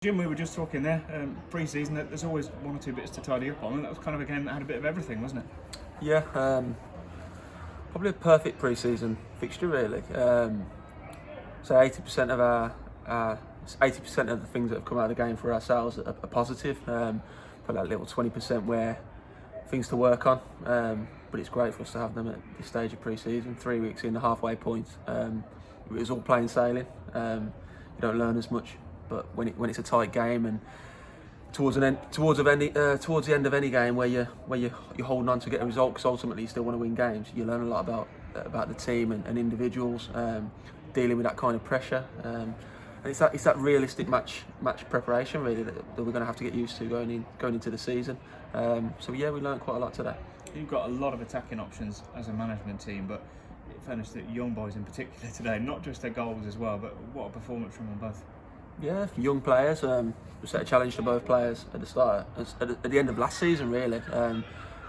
Jim, we were just talking there, pre-season, that there's always one or two bits to tidy up on, and that was kind of a game that had a bit of everything, wasn't it? Yeah, probably a perfect pre-season fixture really. So 80% of our 80% of the things that have come out of the game for ourselves are positive. For that little 20% where things to work on. But it's great for us to have them at this stage of pre-season. 3 weeks in, the halfway point. It was all plain sailing. You don't learn as much. But when it's a tight game and towards the end of any game where you're holding on to get a result, because ultimately you still want to win games, you learn a lot about the team and individuals dealing with that kind of pressure. And it's that realistic match preparation really that we're going to have to get used to going into the season. So yeah, we learned quite a lot today. You've got a lot of attacking options as a management team, but in fairness to young boys in particular today, not just their goals as well, but what a performance from them both. Yeah, young players. We set a challenge to both players at the start, at the end of last season. Really, they're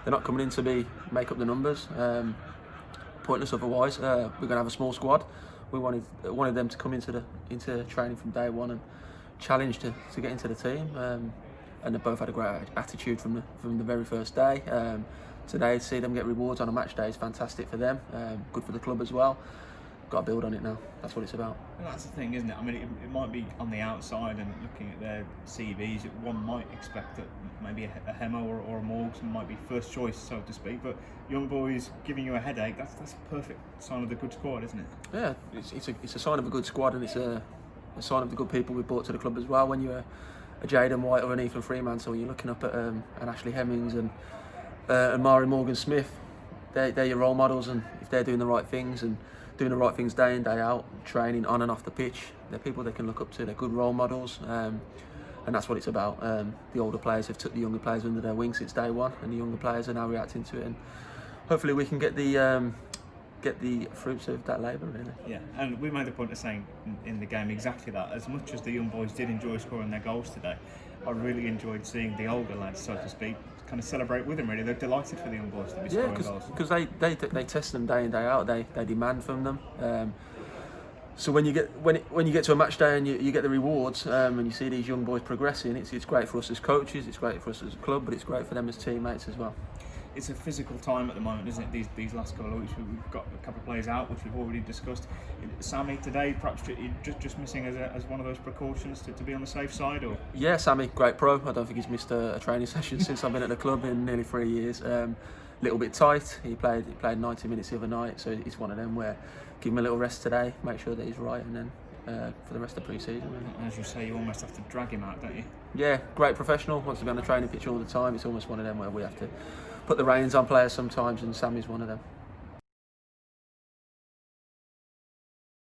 not coming in to make up the numbers. Pointless otherwise. We're going to have a small squad. We wanted them to come into training from day one and challenge to get into the team. And they both had a great attitude from the very first day. Today, to see them get rewards on a match day is fantastic for them. Good for the club as well. Got to build on it now. That's what it's about. And that's the thing, isn't it? I mean, it might be on the outside and looking at their CVs, one might expect that maybe a Hemo or a Morgs might be first choice, so to speak. But young boys giving you a headache, that's a perfect sign of the good squad, isn't it? Yeah, it's a sign of a good squad, and it's a sign of the good people we brought to the club as well. When you're a Jaden White or an Ethan Fremantle, you're looking up at an Ashley Hemmings and Mari Morgan-Smith. They're your role models, and if they're doing the right things and doing the right things day in, day out, training on and off the pitch, they're people they can look up to. They're good role models, and that's what it's about. The older players have took the younger players under their wing since day one, and the younger players are now reacting to it. And hopefully, we can get the fruits of that labour, really. Yeah, and we made the point of saying in the game exactly that. As much as the young boys did enjoy scoring their goals today, I really enjoyed seeing the older lads, so to speak, kind of celebrate with them. Really, they're delighted for the young boys to be scoring goals. Because they test them day in, day out. They demand from them. So when you get to a match day and you get the rewards and you see these young boys progressing, it's great for us as coaches, it's great for us as a club, but it's great for them as teammates as well. It's a physical time at the moment, isn't it? These last couple of weeks, we've got a couple of players out, which we've already discussed. Sammy today, perhaps just missing as one of those precautions to be on the safe side, or? Yeah, Sammy, great pro. I don't think he's missed a training session since I've been at the club in nearly 3 years. Little bit tight. He played 90 minutes the other night, so it's one of them where give him a little rest today, make sure that he's right, and then for the rest of pre-season. Really. As you say, you almost have to drag him out, don't you? Yeah, great professional. Wants to be on the training pitch all the time. It's almost one of them where we have to put the reins on players sometimes, and Sammy's one of them.